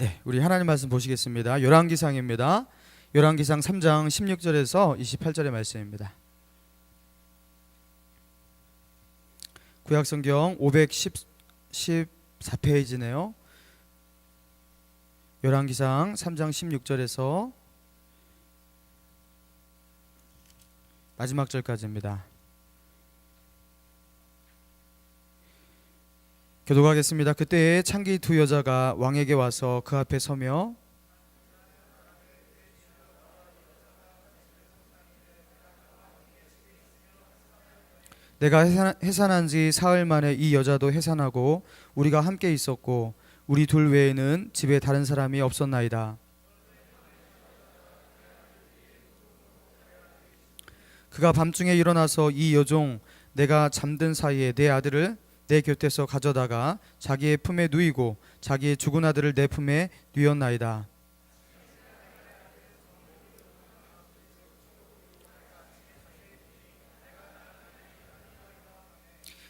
네, 우리 하나님 말씀 보시겠습니다. 열왕기상입니다. 열왕기상 3장 16절에서 28절의 말씀입니다. 구약성경 514페이지네요. 열왕기상 3장 16절에서 마지막 절까지입니다. 교독하겠습니다. 그때에 창기 두 여자가 왕에게 와서 그 앞에 서며 내가 해산한 지 사흘 만에 이 여자도 해산하고 우리가 함께 있었고 우리 둘 외에는 집에 다른 사람이 없었나이다. 그가 밤중에 일어나서 이 여종 내가 잠든 사이에 내 아들을 내 곁에서 가져다가 자기의 품에 누이고 자기의 죽은 아들을 내 품에 누였나이다.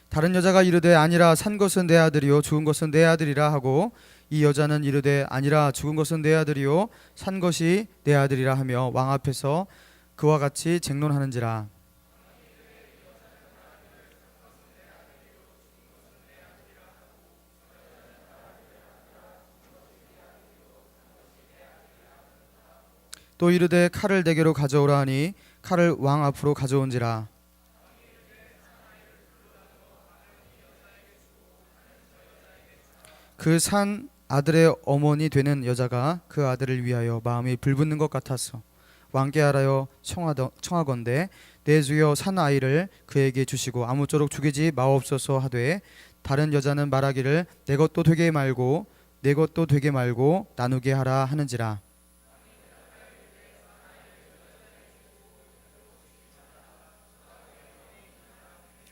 다른 여자가 이르되 아니라 산 것은 내 아들이요 죽은 것은 내 아들이라 하고 이 여자는 이르되 아니라 죽은 것은 내 아들이요 산 것이 내 아들이라 하며 왕 앞에서 그와 같이 쟁론하는지라. 또 이르되 칼을 내게로 가져오라 하니 칼을 왕 앞으로 가져온지라. 그 산 아들의 어머니 되는 여자가 그 아들을 위하여 마음이 불붙는 것 같아서 왕께 하라여 청하건대 내 주여 산 아이를 그에게 주시고 아무쪼록 죽이지 마옵소서 하되 다른 여자는 말하기를 내 것도 되게 말고 내 것도 되게 말고 나누게 하라 하는지라.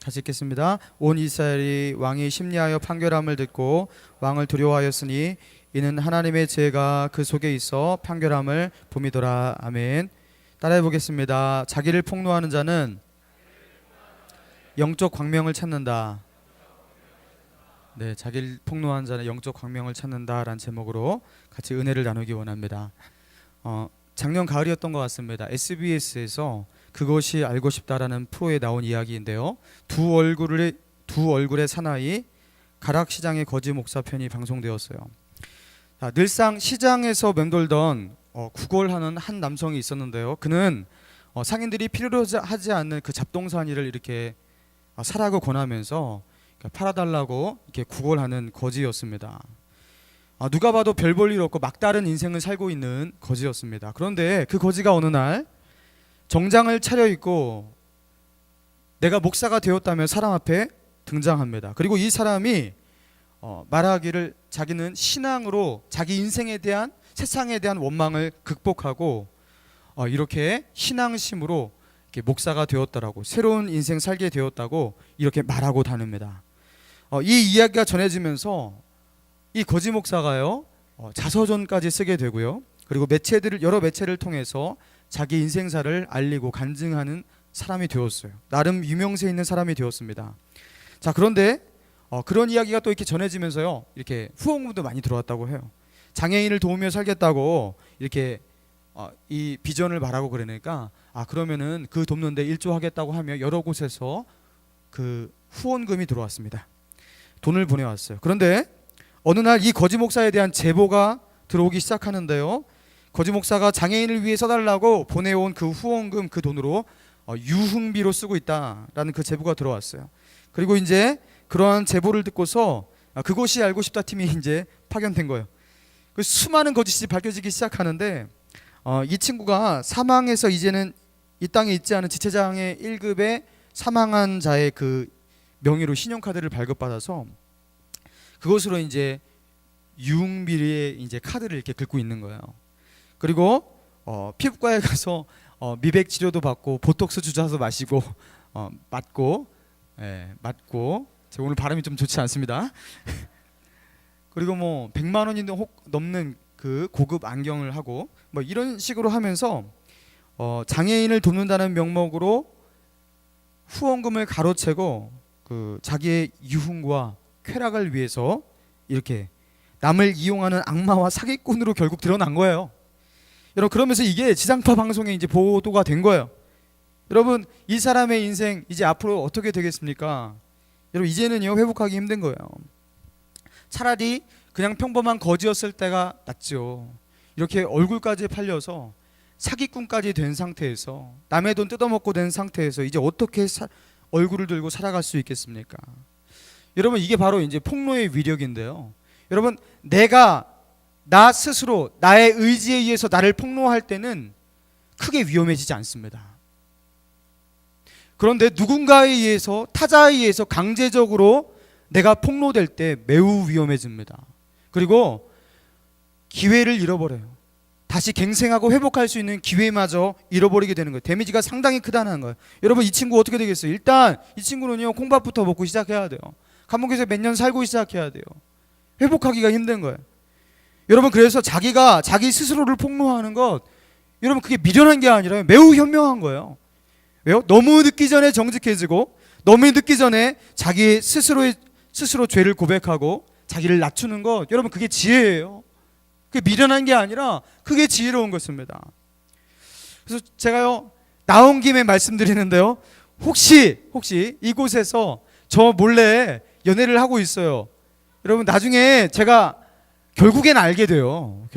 다시 읽겠습니다. 온 이스라엘이 왕이 심리하여 판결함을 듣고 왕을 두려워하였으니 이는 하나님의 죄가 그 속에 있어 판결함을 봄이더라. 아멘. 따라해 보겠습니다. 자기를 폭로하는 자는 영적 광명을 찾는다. 네, 자기를 폭로하는 자는 영적 광명을 찾는다라는 제목으로 같이 은혜를 나누기 원합니다. 작년 가을이었던 것 같습니다. SBS에서 그것이 알고 싶다라는 프로에 나온 이야기인데요. 두 얼굴의 사나이 가락시장의 거지 목사 편이 방송되었어요. 늘상 시장에서 맴돌던 구걸하는 한 남성이 있었는데요. 그는 상인들이 필요로 하지 않는 그 잡동사니를 이렇게 사라고 권하면서 팔아달라고 이렇게 구걸하는 거지였습니다. 누가 봐도 별 볼 일 없고 막다른 인생을 살고 있는 거지였습니다. 그런데 그 거지가 어느 날 정장을 차려입고 내가 목사가 되었다며 사람 앞에 등장합니다. 그리고 이 사람이 말하기를 자기는 신앙으로 자기 인생에 대한 세상에 대한 원망을 극복하고 이렇게 신앙심으로 이렇게 목사가 되었다라고 새로운 인생 살게 되었다고 이렇게 말하고 다닙니다. 이 이야기가 전해지면서 이 거지 목사가요 자서전까지 쓰게 되고요. 그리고 여러 매체를 통해서 자기 인생사를 알리고 간증하는 사람이 되었어요. 나름 유명세 있는 사람이 되었습니다. 자, 그런데 그런 이야기가 또 이렇게 전해지면서요 이렇게 후원금도 많이 들어왔다고 해요. 장애인을 도우며 살겠다고 이렇게 이 비전을 말하고 그러니까 그러면은 그 돕는데 일조하겠다고 하며 여러 곳에서 그 후원금이 들어왔습니다. 돈을 보내왔어요. 그런데 어느 날 이 거지 목사에 대한 제보가 들어오기 시작하는데요. 거지 목사가 장애인을 위해 써달라고 보내온 그 후원금 그 돈으로 유흥비로 쓰고 있다라는 그 제보가 들어왔어요. 그리고 이제 그러한 제보를 듣고서 그것이 알고 싶다 팀이 이제 파견된 거예요. 그 수많은 거짓이 밝혀지기 시작하는데 이 친구가 사망해서 이제는 이 땅에 있지 않은 지체장애 1급의 사망한 자의 그 명의로 신용카드를 발급받아서 그것으로 이제 유흥비의 이제 카드를 이렇게 긁고 있는 거예요. 그리고 피부과에 가서 미백 치료도 받고 보톡스 주사도 마시고 맞고 제가 오늘 발음이 좀 좋지 않습니다. 그리고 뭐 100만 원이 넘는 그 고급 안경을 하고 뭐 이런 식으로 하면서 장애인을 돕는다는 명목으로 후원금을 가로채고 그 자기의 유흥과 쾌락을 위해서 이렇게 남을 이용하는 악마와 사기꾼으로 결국 드러난 거예요. 여러분, 그러면서 이게 지상파 방송에 이제 보도가 된 거예요. 여러분, 이 사람의 인생 이제 앞으로 어떻게 되겠습니까? 여러분, 이제는요 회복하기 힘든 거예요. 차라리 그냥 평범한 거지였을 때가 낫죠. 이렇게 얼굴까지 팔려서 사기꾼까지 된 상태에서 남의 돈 뜯어먹고 된 상태에서 이제 어떻게 얼굴을 들고 살아갈 수 있겠습니까? 여러분, 이게 바로 이제 폭로의 위력인데요. 여러분, 나 스스로 나의 의지에 의해서 나를 폭로할 때는 크게 위험해지지 않습니다. 그런데 누군가에 의해서, 타자에 의해서 강제적으로 내가 폭로될 때 매우 위험해집니다. 그리고 기회를 잃어버려요. 다시 갱생하고 회복할 수 있는 기회마저 잃어버리게 되는 거예요. 데미지가 상당히 크다는 거예요. 여러분, 이 친구 어떻게 되겠어요? 일단 이 친구는요 콩밥부터 먹고 시작해야 돼요. 감옥에서 몇 년 살고 시작해야 돼요. 회복하기가 힘든 거예요. 여러분, 그래서 자기가 자기 스스로를 폭로하는 것, 여러분, 그게 미련한 게 아니라 매우 현명한 거예요. 왜요? 너무 늦기 전에 정직해지고 너무 늦기 전에 자기 스스로 죄를 고백하고 자기를 낮추는 것, 여러분, 그게 지혜예요. 그게 미련한 게 아니라 그게 지혜로운 것입니다. 그래서 제가요 나온 김에 말씀드리는데요, 혹시 이곳에서 저 몰래 연애를 하고 있어요. 여러분, 나중에 제가 결국엔 알게 돼요.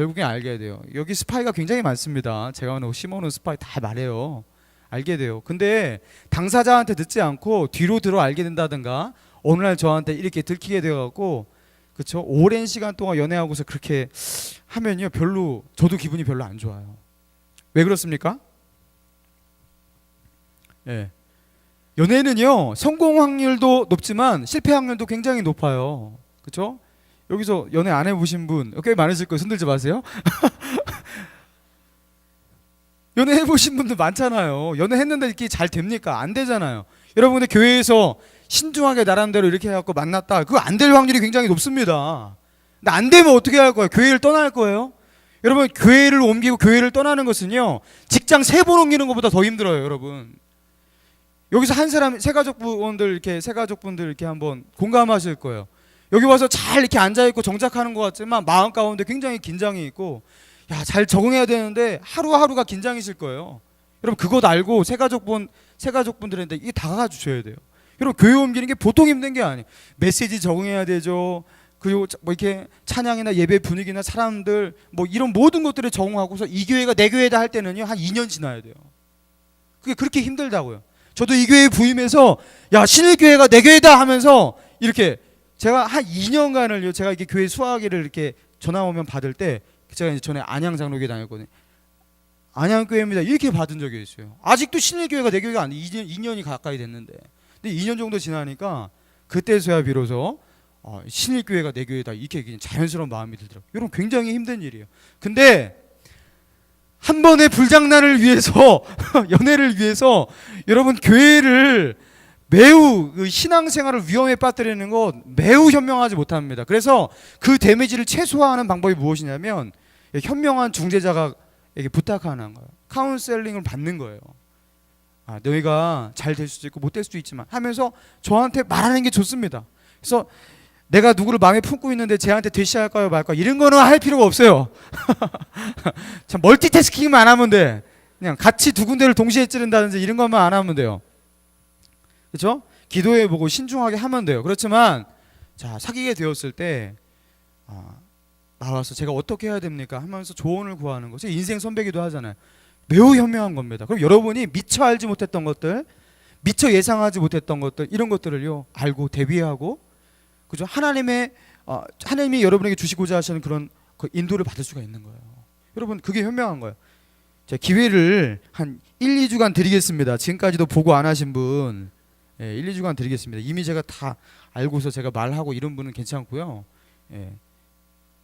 여기 스파이가 굉장히 많습니다. 제가 심어놓은 스파이 다 말해요. 알게 돼요. 근데 당사자한테 듣지 않고 뒤로 들어 알게 된다든가 어느 날 저한테 이렇게 들키게 되어갖고, 그렇죠? 오랜 시간 동안 연애하고서 그렇게 하면요 저도 기분이 별로 안 좋아요. 왜 그렇습니까? 예. 연애는요 성공 확률도 높지만 실패 확률도 굉장히 높아요. 그렇죠? 여기서 연애 안 해보신 분 꽤 많으실 거예요. 손들지 마세요. 연애 해보신 분들 많잖아요. 연애 했는데 이렇게 잘 됩니까? 안 되잖아요. 여러분, 근데 교회에서 신중하게 나름대로 이렇게 해갖고 만났다, 그거 안 될 확률이 굉장히 높습니다. 근데 안 되면 어떻게 할 거예요? 교회를 떠날 거예요? 여러분, 교회를 옮기고 교회를 떠나는 것은요 직장 3번 옮기는 것보다 더 힘들어요. 여러분, 여기서 한 사람, 새가족분들 이렇게 한번 공감하실 거예요. 여기 와서 잘 이렇게 앉아있고 정착하는 것 같지만 마음 가운데 굉장히 긴장이 있고, 야, 잘 적응해야 되는데 하루하루가 긴장이실 거예요. 여러분, 그것 알고 새가족분들한테 이게 다가가 주셔야 돼요. 여러분, 교회 옮기는 게 보통 힘든 게 아니에요. 메시지 적응해야 되죠. 그리고 뭐 이렇게 찬양이나 예배 분위기나 사람들 뭐 이런 모든 것들에 적응하고서 이 교회가 내 교회다 할 때는요 한 2년 지나야 돼요. 그게 그렇게 힘들다고요. 저도 이 교회에 부임해서 야, 신일교회가 내 교회다 하면서 이렇게 제가 한 2년간을요 제가 이렇게 교회 수화기를 이렇게 전화 오면 받을 때, 제가 이제 전에 안양 장로교회 다녔거든요. 안양교회입니다 이렇게 받은 적이 있어요. 아직도 신일교회가 내 교회가 아니에요. 2년이 가까이 됐는데, 근데 2년 정도 지나니까 그때서야 비로소 신일교회가 내 교회다 이렇게 그냥 자연스러운 마음이 들더라고요. 여러분, 굉장히 힘든 일이에요. 근데 한 번의 불장난을 위해서 연애를 위해서 여러분 교회를 매우 신앙생활을 위험에 빠뜨리는 것 매우 현명하지 못합니다. 그래서 그 데미지를 최소화하는 방법이 무엇이냐면 현명한 중재자가 이렇게 부탁하는 거예요. 카운셀링을 받는 거예요. 너희가 잘 될 수도 있고 못 될 수도 있지만 하면서 저한테 말하는 게 좋습니다. 그래서 내가 누구를 마음에 품고 있는데 쟤한테 대시할까요 말까요 이런 거는 할 필요가 없어요. 참 멀티태스킹만 안 하면 돼. 그냥 같이 두 군데를 동시에 찌른다든지 이런 것만 안 하면 돼요. 그렇죠? 기도해보고 신중하게 하면 돼요. 그렇지만 자, 사귀게 되었을 때 나와서 제가 어떻게 해야 됩니까 하면서 조언을 구하는 것이 인생 선배기도 하잖아요. 매우 현명한 겁니다. 그럼 여러분이 미처 알지 못했던 것들, 미처 예상하지 못했던 것들, 이런 것들을요 알고 대비하고, 그죠? 하나님이 여러분에게 주시고자 하시는 그런 그 인도를 받을 수가 있는 거예요. 여러분, 그게 현명한 거예요. 자, 기회를 한 1, 2주간 드리겠습니다. 지금까지도 보고 안 하신 분 1, 2주간 드리겠습니다. 이미 제가 다 알고서 제가 말하고 이런 분은 괜찮고요.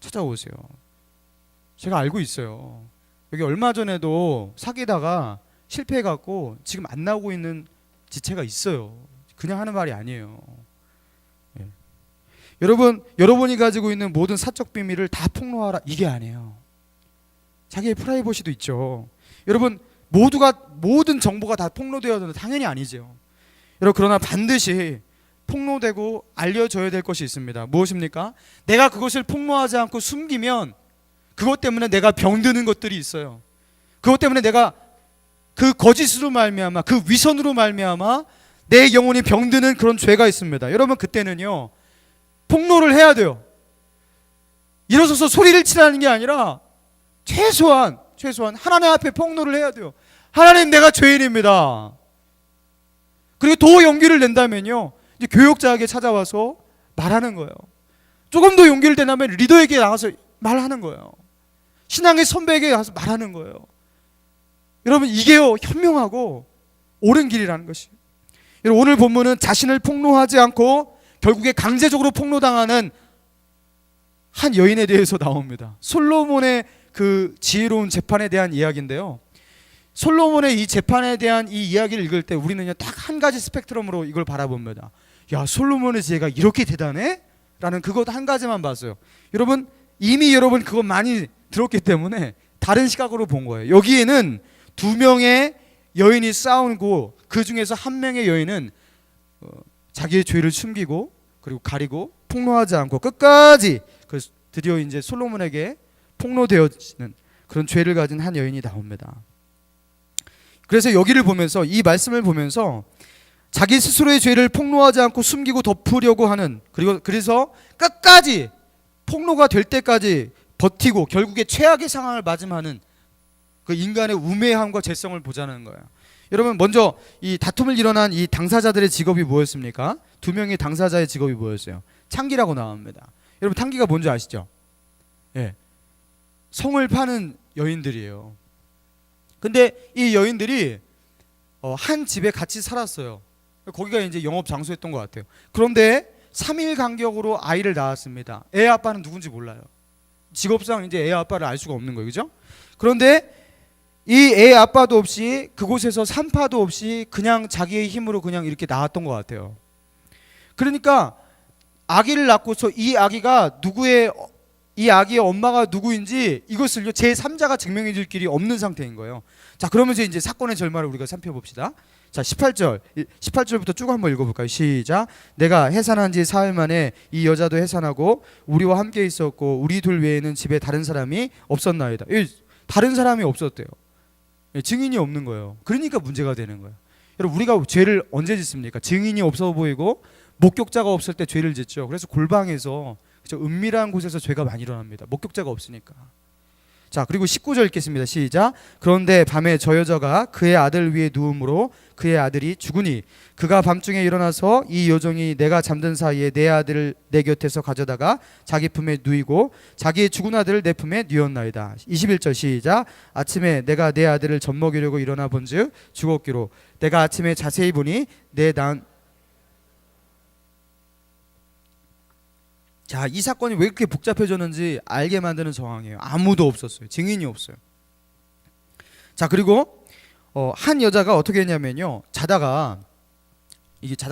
찾아오세요. 제가 알고 있어요. 여기 얼마 전에도 사귀다가 실패해갖고 지금 안 나오고 있는 지체가 있어요. 그냥 하는 말이 아니에요. 여러분이 가지고 있는 모든 사적 비밀을 다 폭로하라, 이게 아니에요. 자기의 프라이버시도 있죠. 여러분, 모든 정보가 다 폭로되어야 되는 당연히 아니죠. 여러분, 그러나 반드시 폭로되고 알려져야 될 것이 있습니다. 무엇입니까? 내가 그것을 폭로하지 않고 숨기면 그것 때문에 내가 병드는 것들이 있어요. 그것 때문에 내가 그 거짓으로 말미암아, 그 위선으로 말미암아 내 영혼이 병드는 그런 죄가 있습니다. 여러분, 그때는요 폭로를 해야 돼요. 일어서서 소리를 치라는 게 아니라 최소한 하나님 앞에 폭로를 해야 돼요. 하나님, 내가 죄인입니다. 그리고 더 용기를 낸다면요, 이제 교역자에게 찾아와서 말하는 거예요. 조금 더 용기를 내다면 리더에게 나가서 말하는 거예요. 신앙의 선배에게 가서 말하는 거예요. 여러분, 이게요 현명하고 옳은 길이라는 것이. 여러분, 오늘 본문은 자신을 폭로하지 않고 결국에 강제적으로 폭로당하는 한 여인에 대해서 나옵니다. 솔로몬의 그 지혜로운 재판에 대한 이야기인데요, 솔로몬의 이 재판에 대한 이 이야기를 읽을 때 우리는요 딱 한 가지 스펙트럼으로 이걸 바라봅니다. 야, 솔로몬의 지혜가 이렇게 대단해? 라는 그것 한 가지만 봤어요. 여러분, 이미 여러분 그거 많이 들었기 때문에 다른 시각으로 본 거예요. 여기에는 두 명의 여인이 싸우고 그 중에서 한 명의 여인은 자기의 죄를 숨기고 그리고 가리고 폭로하지 않고 끝까지 드디어 이제 솔로몬에게 폭로되어지는 그런 죄를 가진 한 여인이 나옵니다. 그래서 여기를 보면서, 이 말씀을 보면서 자기 스스로의 죄를 폭로하지 않고 숨기고 덮으려고 하는, 그래서 끝까지 폭로가 될 때까지 버티고 결국에 최악의 상황을 맞이하는 그 인간의 우매함과 죄성을 보자는 거예요. 여러분, 먼저 이 다툼을 일어난 이 당사자들의 직업이 뭐였습니까? 두 명의 당사자의 직업이 뭐였어요? 창기라고 나옵니다. 여러분, 창기가 뭔지 아시죠? 예, 성을 파는 여인들이에요. 근데 이 여인들이 한 집에 같이 살았어요. 거기가 이제 영업 장소였던 것 같아요. 그런데 3일 간격으로 아이를 낳았습니다. 애 아빠는 누군지 몰라요. 직업상 이제 애 아빠를 알 수가 없는 거예요, 그죠? 그런데 이 애 아빠도 없이 그곳에서 산파도 없이 그냥 자기의 힘으로 그냥 이렇게 낳았던 것 같아요. 그러니까 아기를 낳고서 이 아기의 엄마가 누구인지 이것을요 제3자가 증명해 줄 길이 없는 상태인 거예요. 자, 그러면서 이제 사건의 결말을 우리가 살펴봅시다. 자, 18절부터 쭉 한번 읽어볼까요? 시작. 내가 해산한 지 사흘 만에 이 여자도 해산하고 우리와 함께 있었고 우리 둘 외에는 집에 다른 사람이 없었나이다. 다른 사람이 없었대요. 증인이 없는 거예요. 그러니까 문제가 되는 거예요. 여러분, 우리가 죄를 언제 짓습니까? 증인이 없어 보이고 목격자가 없을 때 죄를 짓죠. 그래서 골방에서, 은밀한 곳에서 죄가 많이 일어납니다. 목격자가 없으니까. 자, 그리고 19절 읽겠습니다. 시작. 그런데 밤에 저 여자가 그의 아들 위에 누움으로 그의 아들이 죽으니 그가 밤중에 일어나서 이 여종이 내가 잠든 사이에 내 아들을 내 곁에서 가져다가 자기 품에 누이고 자기의 죽은 아들을 내 품에 누였나이다. 21절 시작. 아침에 내가 내 아들을 젖먹이려고 일어나 본즉 죽었기로 내가 아침에 자세히 보니 자, 이 사건이 왜 이렇게 복잡해졌는지 알게 만드는 상황이에요. 아무도 없었어요. 증인이 없어요. 자, 그리고 한 여자가 어떻게 했냐면요, 자다가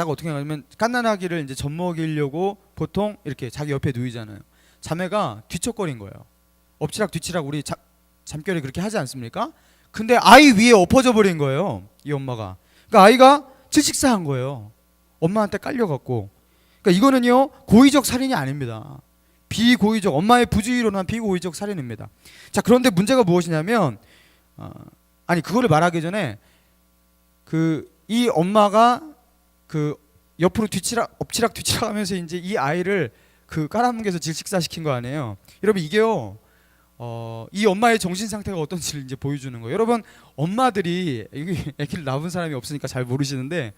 어떻게 하냐면 갓난아기를 이제 젖먹이려고 보통 이렇게 자기 옆에 누이잖아요. 자매가 뒤척거린 거예요. 엎치락 뒤치락 우리 잠결에 그렇게 하지 않습니까? 근데 아이 위에 엎어져 버린 거예요, 이 엄마가. 그러니까 아이가 질식사한 거예요. 엄마한테 깔려갖고. 그러니까 이거는요 고의적 살인이 아닙니다. 비고의적, 엄마의 부주의로 난 비고의적 살인입니다. 자, 그런데 문제가 무엇이냐면 그거를 말하기 전에 이 엄마가 옆으로 엎치락 뒤치락 하면서 이제 이 아이를 깔아뭉개서 질식사시킨 거 아니에요. 여러분, 이게요 이 엄마의 정신 상태가 어떤지를 이제 보여주는 거예요. 여러분, 엄마들이, 아기를 낳은 사람이 없으니까 잘 모르시는데,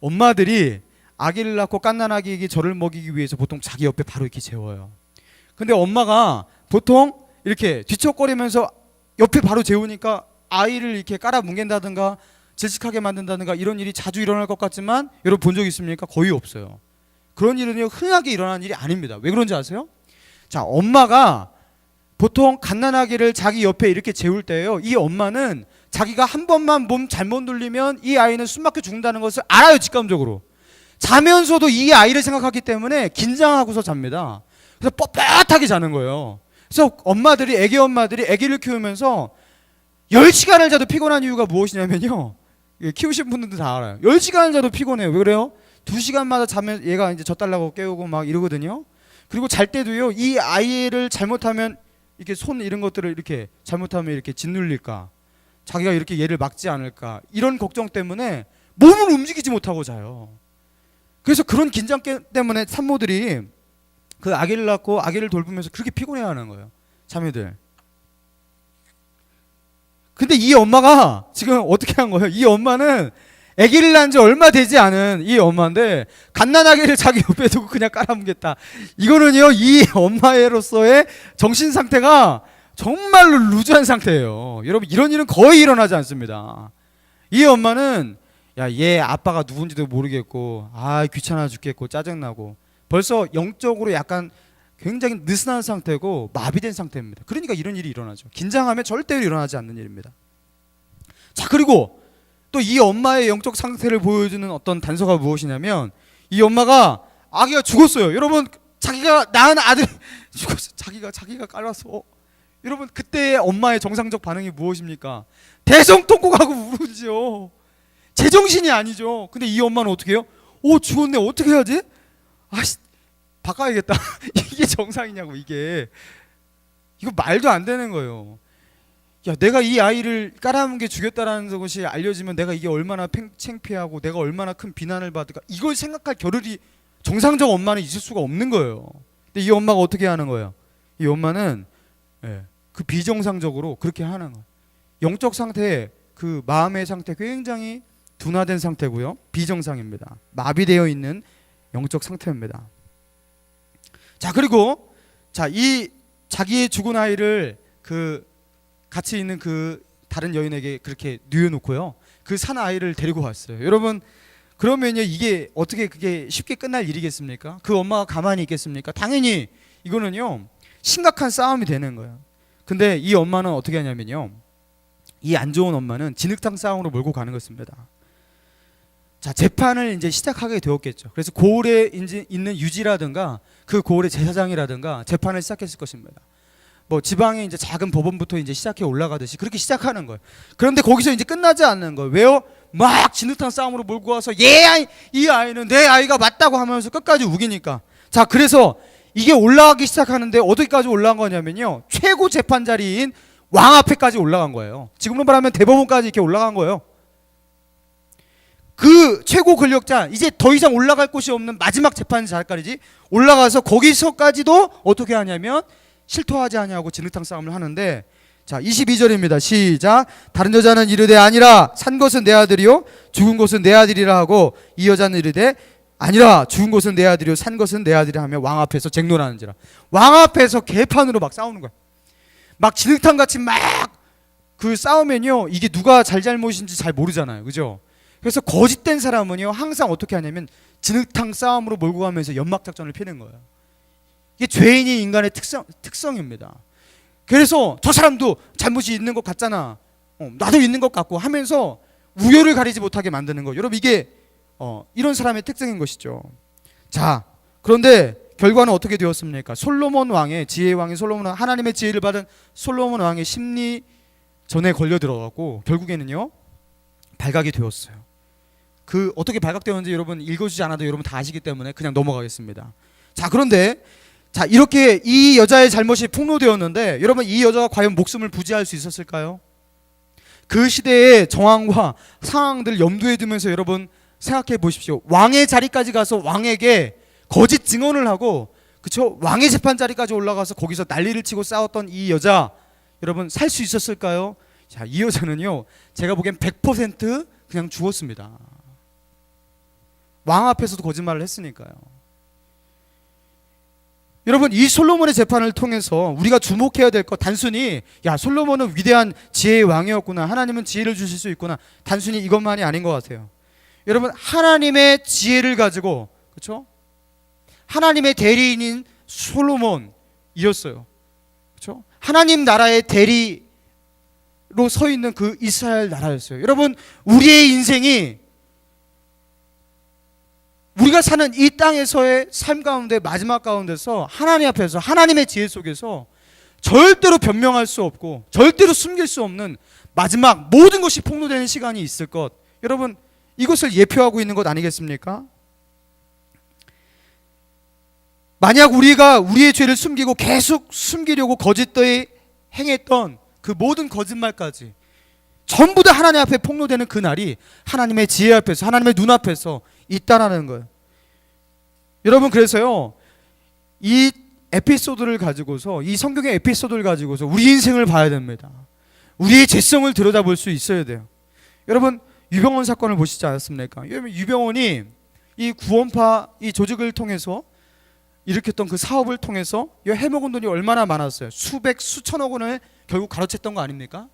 엄마들이 아기를 낳고 갓난아기에게 젖을 먹이기 위해서 보통 자기 옆에 바로 이렇게 재워요. 근데 엄마가 보통 이렇게 뒤척거리면서 옆에 바로 재우니까 아이를 이렇게 깔아뭉갠다든가 질식하게 만든다든가 이런 일이 자주 일어날 것 같지만, 여러분 본 적 있습니까? 거의 없어요. 그런 일은요 흔하게 일어나는 일이 아닙니다. 왜 그런지 아세요? 자, 엄마가 보통 갓난아기를 자기 옆에 이렇게 재울 때요, 이 엄마는 자기가 한 번만 몸 잘못 눌리면 이 아이는 숨막혀 죽는다는 것을 알아요. 직감적으로 자면서도 이 아이를 생각하기 때문에 긴장하고서 잡니다. 그래서 뻣뻣하게 자는 거예요. 그래서 애기 엄마들이 아기를 키우면서 10시간을 자도 피곤한 이유가 무엇이냐면요, 키우신 분들도 다 알아요. 10시간을 자도 피곤해요. 왜 그래요? 2시간마다 자면 얘가 이제 젖달라고 깨우고 막 이러거든요. 그리고 잘 때도요, 이 아이를 잘못하면 이렇게 손 이런 것들을 이렇게 잘못하면 이렇게 짓눌릴까, 자기가 이렇게 얘를 막지 않을까, 이런 걱정 때문에 몸을 움직이지 못하고 자요. 그래서 그런 긴장 때문에 산모들이 그 아기를 낳고 아기를 돌보면서 그렇게 피곤해하는 거예요, 자매들. 근데 이 엄마가 지금 어떻게 한 거예요? 이 엄마는 아기를 낳은 지 얼마 되지 않은 이 엄마인데 갓난아기를 자기 옆에 두고 그냥 깔아뭉갰다. 이거는요, 이 엄마로서의 정신 상태가 정말로 루즈한 상태예요. 여러분, 이런 일은 거의 일어나지 않습니다. 이 엄마는 야, 얘 아빠가 누군지도 모르겠고, 아, 귀찮아 죽겠고, 짜증나고, 벌써 영적으로 약간 굉장히 느슨한 상태고 마비된 상태입니다. 그러니까 이런 일이 일어나죠. 긴장하면 절대로 일어나지 않는 일입니다. 자, 그리고 또 이 엄마의 영적 상태를 보여주는 어떤 단서가 무엇이냐면, 이 엄마가 아기가 죽었어요. 여러분, 자기가 낳은 아들이 죽었어요. 자기가 깔았어. 여러분, 그때의 엄마의 정상적 반응이 무엇입니까? 대성통곡하고 울지요. 제정신이 아니죠. 근데 이 엄마는 어떻게 해요? 죽었네. 어떻게 해야지? 아씨, 바꿔야겠다. 이게 정상이냐고, 이게. 이거 말도 안 되는 거예요. 야, 내가 이 아이를 깔아뭉개 죽였다라는 것이 알려지면 내가 이게 얼마나 창피하고 내가 얼마나 큰 비난을 받을까, 이걸 생각할 겨를이 정상적 엄마는 있을 수가 없는 거예요. 근데 이 엄마가 어떻게 하는 거예요? 이 엄마는 그 비정상적으로 그렇게 하는 거예요. 영적 상태, 그 마음의 상태 굉장히 둔화된 상태고요. 비정상입니다. 마비되어 있는 영적 상태입니다. 자, 그리고 이 자기의 죽은 아이를 그 같이 있는 그 다른 여인에게 그렇게 뉘어놓고요, 그 산 아이를 데리고 왔어요. 여러분, 그러면요, 이게 어떻게 그게 쉽게 끝날 일이겠습니까? 그 엄마가 가만히 있겠습니까? 당연히 이거는요, 심각한 싸움이 되는 거예요. 근데 이 엄마는 어떻게 하냐면요, 이 안 좋은 엄마는 진흙탕 싸움으로 몰고 가는 것입니다. 자, 재판을 이제 시작하게 되었겠죠. 그래서 고을에 있는 유지라든가 그 고을의 제사장이라든가 재판을 시작했을 것입니다. 뭐 지방에 이제 작은 법원부터 이제 시작해 올라가듯이 그렇게 시작하는 거예요. 그런데 거기서 이제 끝나지 않는 거예요. 왜요? 막 진흙탕 싸움으로 몰고 와서 이 아이는 내 아이가 맞다고 하면서 끝까지 우기니까. 자, 그래서 이게 올라가기 시작하는데 어디까지 올라간 거냐면요, 최고 재판 자리인 왕 앞에까지 올라간 거예요. 지금으로 말하면 대법원까지 이렇게 올라간 거예요. 그 최고 권력자, 이제 더 이상 올라갈 곳이 없는 마지막 재판 자리까지 올라가서 거기서까지도 어떻게 하냐면 실토하지 아니하고 진흙탕 싸움을 하는데, 자, 22절입니다. 시작. 다른 여자는 이르되 아니라 산 것은 내 아들이요 죽은 것은 내 아들이라 하고, 이 여자는 이르되 아니라 죽은 것은 내 아들이요 산 것은 내 아들이라 하며 왕 앞에서 쟁론하는지라. 왕 앞에서 개판으로 막 싸우는 거야. 막 진흙탕 같이 막 그 싸우면요, 이게 누가 잘못인지 잘 모르잖아요, 그죠? 그래서 거짓된 사람은요, 항상 어떻게 하냐면 진흙탕 싸움으로 몰고 가면서 연막 작전을 피는 거예요. 이게 죄인이 인간의 특성입니다. 그래서 저 사람도 잘못이 있는 것 같잖아, 나도 있는 것 같고 하면서 우열을 가리지 못하게 만드는 거예요. 여러분, 이게 이런 사람의 특성인 것이죠. 자, 그런데 결과는 어떻게 되었습니까? 솔로몬 왕의 지혜의 왕인 솔로몬 왕, 하나님의 지혜를 받은 솔로몬 왕의 심리 전에 걸려 들어가고 결국에는요, 발각이 되었어요. 그 어떻게 발각되었는지 여러분 읽어주지 않아도 여러분 다 아시기 때문에 그냥 넘어가겠습니다. 자, 그런데 자, 이렇게 이 여자의 잘못이 폭로되었는데 여러분, 이 여자가 과연 목숨을 부지할 수 있었을까요? 그 시대의 정황과 상황들을 염두에 두면서 여러분 생각해 보십시오. 왕의 자리까지 가서 왕에게 거짓 증언을 하고, 그쵸? 왕의 재판 자리까지 올라가서 거기서 난리를 치고 싸웠던 이 여자, 여러분 살 수 있었을까요? 자, 이 여자는요, 제가 보기엔 100% 그냥 죽었습니다. 왕 앞에서도 거짓말을 했으니까요. 여러분, 이 솔로몬의 재판을 통해서 우리가 주목해야 될 것, 단순히 야, 솔로몬은 위대한 지혜의 왕이었구나, 하나님은 지혜를 주실 수 있구나, 단순히 이것만이 아닌 것 같아요. 여러분, 하나님의 지혜를 가지고, 그렇죠? 하나님의 대리인인 솔로몬이었어요. 그렇죠? 하나님 나라의 대리로 서 있는 그 이스라엘 나라였어요. 여러분, 우리의 인생이 우리가 사는 이 땅에서의 삶 가운데 마지막 가운데서 하나님 앞에서 하나님의 지혜 속에서 절대로 변명할 수 없고 절대로 숨길 수 없는 마지막 모든 것이 폭로되는 시간이 있을 것, 여러분 이것을 예표하고 있는 것 아니겠습니까? 만약 우리가 우리의 죄를 숨기고 계속 숨기려고 거짓되이 행했던 그 모든 거짓말까지 전부 다 하나님 앞에 폭로되는 그날이 하나님의 지혜 앞에서, 하나님의 눈앞에서 있다라는 거예요. 여러분, 그래서요, 이 에피소드를 가지고서, 이 성경의 에피소드를 가지고서 우리 인생을 봐야 됩니다. 우리의 죄성을 들여다볼 수 있어야 돼요. 여러분, 유병원 사건을 보시지 않았습니까? 유병원이 이 구원파 이 조직을 통해서 일으켰던 그 사업을 통해서 해먹은 돈이 얼마나 많았어요. 수백 수천억 원을 결국 가로챘던 거 아닙니까?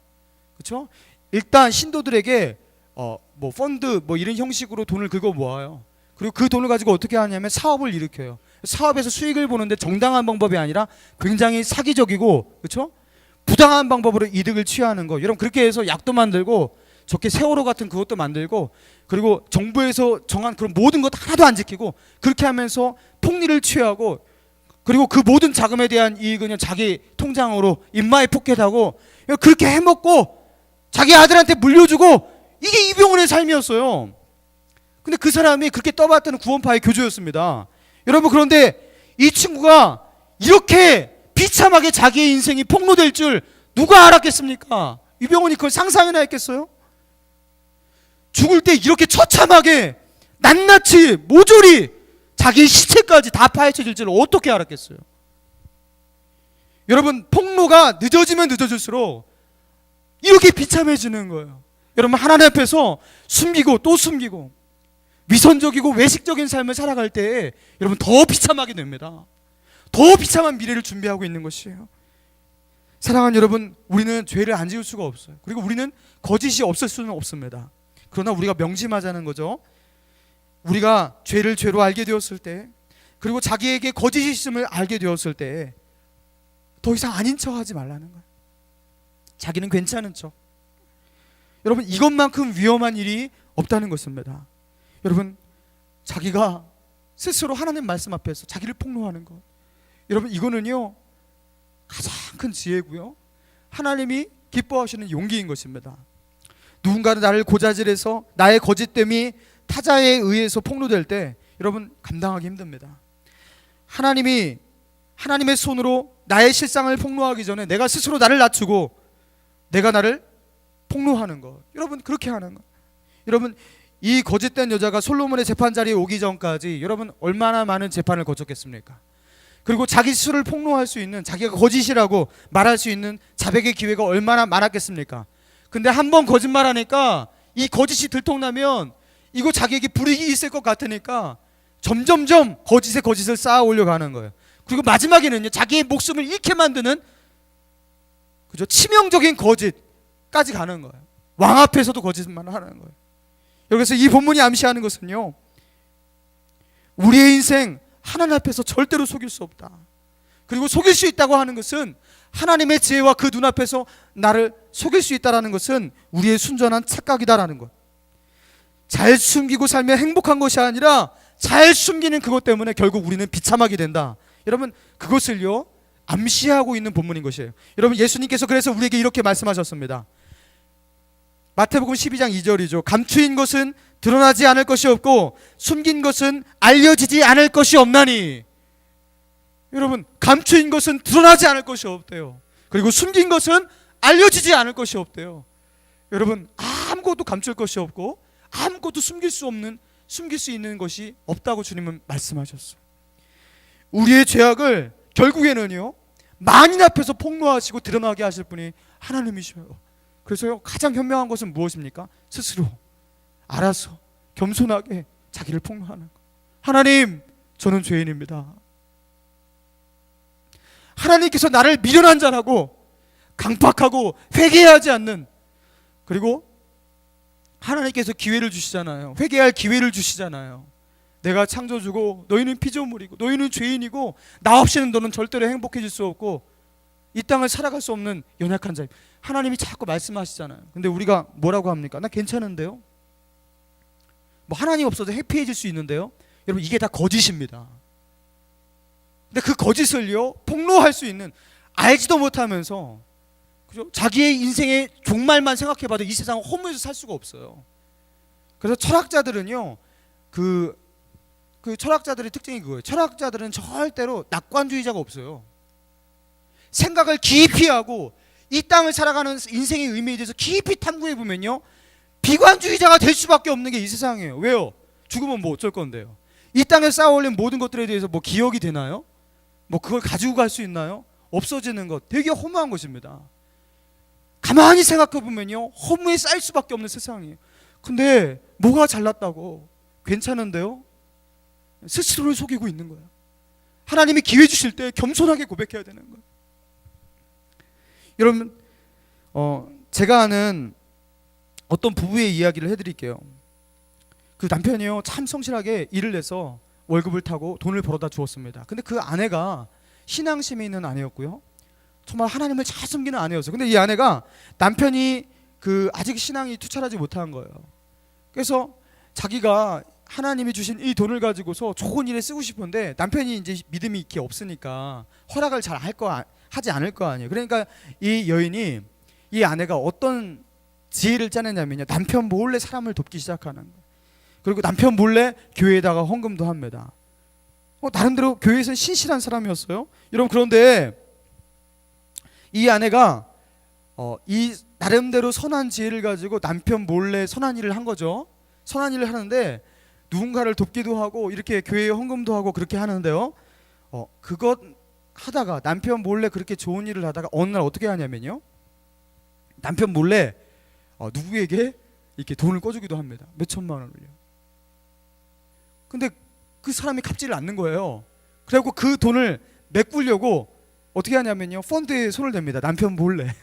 그렇죠? 일단 신도들에게 뭐 펀드 뭐 이런 형식으로 돈을 긁어 모아요. 그리고 그 돈을 가지고 어떻게 하냐면 사업을 일으켜요. 사업에서 수익을 보는데 정당한 방법이 아니라 굉장히 사기적이고, 그렇죠? 부당한 방법으로 이득을 취하는 거. 여러분, 그렇게 해서 약도 만들고 저렇게 세월호 같은 그것도 만들고, 그리고 정부에서 정한 그런 모든 것 하나도 안 지키고 그렇게 하면서 폭리를 취하고, 그리고 그 모든 자금에 대한 이익은 자기 통장으로 인마에 포켓하고 그렇게 해먹고 자기 아들한테 물려주고, 이게 이병헌의 삶이었어요. 근데 그 사람이 그렇게 떠받드는 구원파의 교주였습니다. 여러분, 그런데 이 친구가 이렇게 비참하게 자기의 인생이 폭로될 줄 누가 알았겠습니까? 이병헌이 그걸 상상이나 했겠어요? 죽을 때 이렇게 처참하게 낱낱이 모조리 자기의 시체까지 다 파헤쳐질 줄 어떻게 알았겠어요? 여러분, 폭로가 늦어지면 늦어질수록 이렇게 비참해지는 거예요. 여러분, 하나님 앞에서 숨기고 또 숨기고 위선적이고 외식적인 삶을 살아갈 때 여러분 더 비참하게 됩니다. 더 비참한 미래를 준비하고 있는 것이에요. 사랑하는 여러분, 우리는 죄를 안 지을 수가 없어요. 그리고 우리는 거짓이 없을 수는 없습니다. 그러나 우리가 명심하자는 거죠. 우리가 죄를 죄로 알게 되었을 때, 그리고 자기에게 거짓이 있음을 알게 되었을 때 더 이상 아닌 척 하지 말라는 거예요. 자기는 괜찮은 척. 여러분, 이것만큼 위험한 일이 없다는 것입니다. 여러분, 자기가 스스로 하나님 말씀 앞에서 자기를 폭로하는 것, 여러분, 이거는요 가장 큰 지혜고요, 하나님이 기뻐하시는 용기인 것입니다. 누군가는 나를 고자질해서 나의 거짓됨이 타자에 의해서 폭로될 때 여러분 감당하기 힘듭니다. 하나님이 하나님의 손으로 나의 실상을 폭로하기 전에 내가 스스로 나를 낮추고 내가 나를 폭로하는 것, 여러분 그렇게 하는 것. 여러분, 이 거짓된 여자가 솔로몬의 재판 자리에 오기 전까지 여러분 얼마나 많은 재판을 거쳤겠습니까? 그리고 자기 스스로를 폭로할 수 있는, 자기가 거짓이라고 말할 수 있는 자백의 기회가 얼마나 많았겠습니까? 근데 한 번 거짓말하니까 이 거짓이 들통나면 이거 자기에게 불이익이 있을 것 같으니까 점점점 거짓에 거짓을 쌓아 올려가는 거예요. 그리고 마지막에는요, 자기의 목숨을 잃게 만드는, 그죠, 치명적인 거짓까지 가는 거예요. 왕 앞에서도 거짓말 하는 거예요. 여기서 이 본문이 암시하는 것은요, 우리의 인생 하나님 앞에서 절대로 속일 수 없다. 그리고 속일 수 있다고 하는 것은, 하나님의 지혜와 그 눈앞에서 나를 속일 수 있다는 것은 우리의 순전한 착각이다라는 것. 잘 숨기고 살면 행복한 것이 아니라 잘 숨기는 그것 때문에 결국 우리는 비참하게 된다. 여러분, 그것을요 암시하고 있는 본문인 것이에요. 여러분, 예수님께서 그래서 우리에게 이렇게 말씀하셨습니다. 마태복음 12장 2절이죠. 감추인 것은 드러나지 않을 것이 없고 숨긴 것은 알려지지 않을 것이 없나니. 여러분, 감추인 것은 드러나지 않을 것이 없대요. 그리고 숨긴 것은 알려지지 않을 것이 없대요. 여러분, 아무것도 감출 것이 없고 아무것도 숨길 수 있는 것이 없다고 주님은 말씀하셨어요. 우리의 죄악을 결국에는요 만인 앞에서 폭로하시고 드러나게 하실 분이 하나님이셔요. 그래서요 가장 현명한 것은 무엇입니까? 스스로 알아서 겸손하게 자기를 폭로하는 것. 하나님, 저는 죄인입니다. 하나님께서 나를 미련한 자라고 강팍하고 회개하지 않는, 그리고 하나님께서 기회를 주시잖아요. 회개할 기회를 주시잖아요. 내가 창조주고 너희는 피조물이고 너희는 죄인이고 나 없이는 너는 절대로 행복해질 수 없고 이 땅을 살아갈 수 없는 연약한 자임. 하나님이 자꾸 말씀하시잖아요. 근데 우리가 뭐라고 합니까? 나 괜찮은데요? 뭐 하나님 없어도 해피해질 수 있는데요? 여러분, 이게 다 거짓입니다. 근데 그 거짓을요 폭로할 수 있는, 알지도 못하면서, 그죠? 자기의 인생의 종말만 생각해봐도 이 세상은 허무해서 살 수가 없어요. 그래서 철학자들은요 그 그 철학자들의 특징이 그거예요. 철학자들은 절대로 낙관주의자가 없어요. 생각을 깊이 하고 이 땅을 살아가는 인생의 의미에 대해서 깊이 탐구해 보면요, 비관주의자가 될 수밖에 없는 게 이 세상이에요. 왜요? 죽으면 뭐 어쩔 건데요? 이 땅에 쌓아올린 모든 것들에 대해서 뭐 기억이 되나요? 뭐 그걸 가지고 갈 수 있나요? 없어지는 것, 되게 허무한 것입니다. 가만히 생각해 보면요, 허무에 쌓일 수밖에 없는 세상이에요. 근데 뭐가 잘났다고 괜찮은데요? 스스로를 속이고 있는 거예요. 하나님이 기회 주실 때 겸손하게 고백해야 되는 거예요. 여러분, 제가 아는 어떤 부부의 이야기를 해드릴게요. 그 남편이요, 참 성실하게 일을 해서 월급을 타고 돈을 벌어다 주었습니다. 근데 그 아내가 신앙심이 있는 아내였고요, 정말 하나님을 잘 섬기는 아내였어요. 근데 이 아내가 남편이 아직 신앙이 투철하지 못한 거예요. 그래서 자기가 하나님이 주신 이 돈을 가지고서 좋은 일에 쓰고 싶은데 남편이 이제 믿음이 이렇게 없으니까 허락을 잘 하지 않을 거 아니에요. 그러니까 이 여인이, 이 아내가 어떤 지혜를 짜내냐면요, 남편 몰래 사람을 돕기 시작하는 거예요. 그리고 남편 몰래 교회에다가 헌금도 합니다. 나름대로 교회에서는 신실한 사람이었어요. 여러분, 그런데 이 아내가 이 나름대로 선한 지혜를 가지고 남편 몰래 선한 일을 한 거죠. 선한 일을 하는데 누군가를 돕기도 하고 이렇게 교회에 헌금도 하고 그렇게 하는데요, 그것 하다가 남편 몰래 그렇게 좋은 일을 하다가 어느 날 어떻게 하냐면요, 남편 몰래 누구에게 이렇게 돈을 꿔주기도 합니다. 몇 천만 원을요. 근데 그 사람이 갚지를 않는 거예요. 그래갖고 그 돈을 메꾸려고 어떻게 하냐면요, 펀드에 손을 댑니다. 남편 몰래.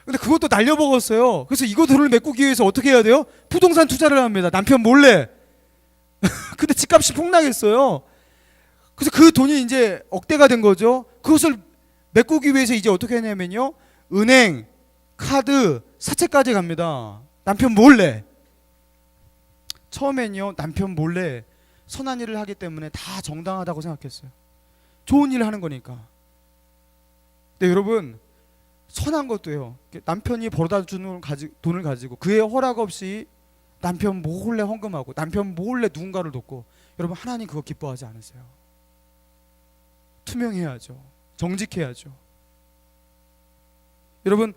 근데 그것도 날려먹었어요. 그래서 이거 돈을 메꾸기 위해서 어떻게 해야 돼요? 부동산 투자를 합니다. 남편 몰래. 근데 집값이 폭락했어요. 그래서 그 돈이 이제 억대가 된 거죠. 그것을 메꾸기 위해서 이제 어떻게 하냐면요, 은행, 카드, 사채까지 갑니다. 남편 몰래. 처음엔요, 남편 몰래 선한 일을 하기 때문에 다 정당하다고 생각했어요. 좋은 일을 하는 거니까. 근데 여러분, 선한 것도요, 남편이 벌어다 주는 돈을 가지고 그의 허락 없이 남편 몰래 헌금하고 남편 몰래 누군가를 돕고, 여러분, 하나님 그거 기뻐하지 않으세요? 투명해야죠. 정직해야죠. 여러분,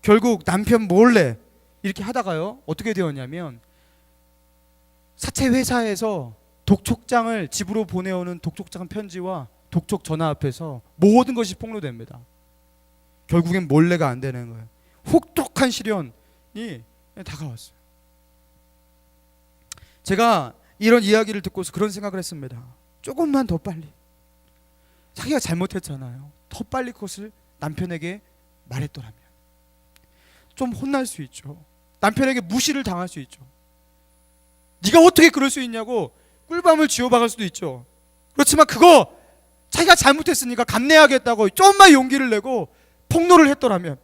결국 남편 몰래 이렇게 하다가요, 어떻게 되었냐면 사채 회사에서 독촉장을 집으로 보내오는 독촉장 편지와 독촉 전화 앞에서 모든 것이 폭로됩니다. 결국엔 몰래가 안 되는 거예요. 혹독한 시련이 다가왔어요. 제가 이런 이야기를 듣고서 그런 생각을 했습니다. 조금만 더 빨리, 자기가 잘못했잖아요, 더 빨리 그것을 남편에게 말했더라면 좀 혼날 수 있죠. 남편에게 무시를 당할 수 있죠. 네가 어떻게 그럴 수 있냐고 꿀밤을 쥐어박을 수도 있죠. 그렇지만 그거 자기가 잘못했으니까 감내하겠다고 좀만 용기를 내고 폭로를 했더라면,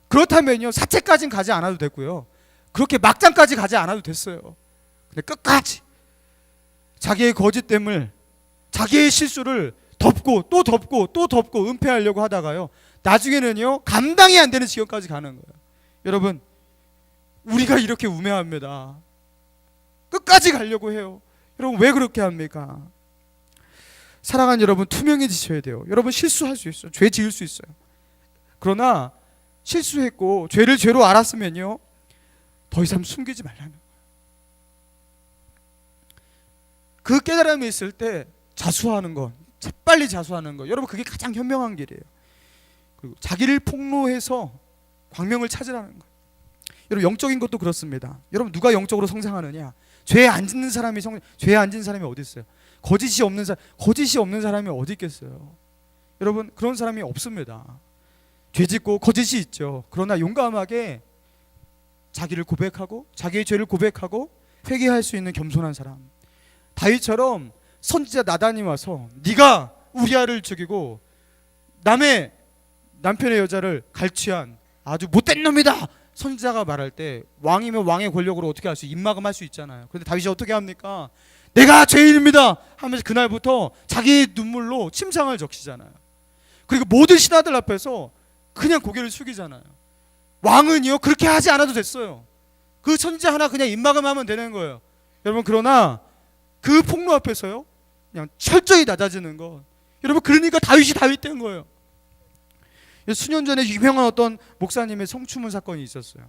그렇다면요, 사채까지는 가지 않아도 됐고요, 그렇게 막장까지 가지 않아도 됐어요. 근데 끝까지 자기의 거짓됨을, 자기의 실수를 덮고 또 덮고 또 덮고 은폐하려고 하다가요, 나중에는요, 감당이 안 되는 지경까지 가는 거예요. 여러분, 우리가 이렇게 우매합니다. 끝까지 가려고 해요. 여러분, 왜 그렇게 합니까? 사랑하는 여러분, 투명해지셔야 돼요. 여러분, 실수할 수 있어요. 죄 지을 수 있어요. 그러나 실수했고 죄를 죄로 알았으면요, 더 이상 숨기지 말라는 거예요. 그 깨달음이 있을 때 자수하는 것, 재빨리 자수하는 것, 여러분, 그게 가장 현명한 길이에요. 그리고 자기를 폭로해서 광명을 찾으라는 거예요. 여러분, 영적인 것도 그렇습니다. 여러분, 누가 영적으로 성장하느냐? 죄에 안 짓는 사람이 죄에 안 짓는 사람이 어디 있어요? 거짓이 없는 사람이 어디 있겠어요? 여러분, 그런 사람이 없습니다. 죄 짓고 거짓이 있죠. 그러나 용감하게 자기를 고백하고 자기의 죄를 고백하고 회개할 수 있는 겸손한 사람. 다윗처럼 선지자 나단이 와서 네가 우리아를 죽이고 남의 남편의 여자를 갈취한 아주 못된 놈이다, 선지자가 말할 때 왕이면 왕의 권력으로 어떻게 할 수, 입막음할 수 있잖아요. 그런데 다윗이 어떻게 합니까? 내가 죄인입니다 하면서 그날부터 자기의 눈물로 침상을 적시잖아요. 그리고 모든 신하들 앞에서 그냥 고개를 숙이잖아요. 왕은요, 그렇게 하지 않아도 됐어요. 그 선지자 하나 그냥 입막음하면 되는 거예요. 여러분, 그러나 그 폭로 앞에서요 그냥 철저히 낮아지는 것. 여러분, 그러니까 다윗이 다윗 된 거예요. 수년 전에 유명한 어떤 목사님의 성추문 사건이 있었어요.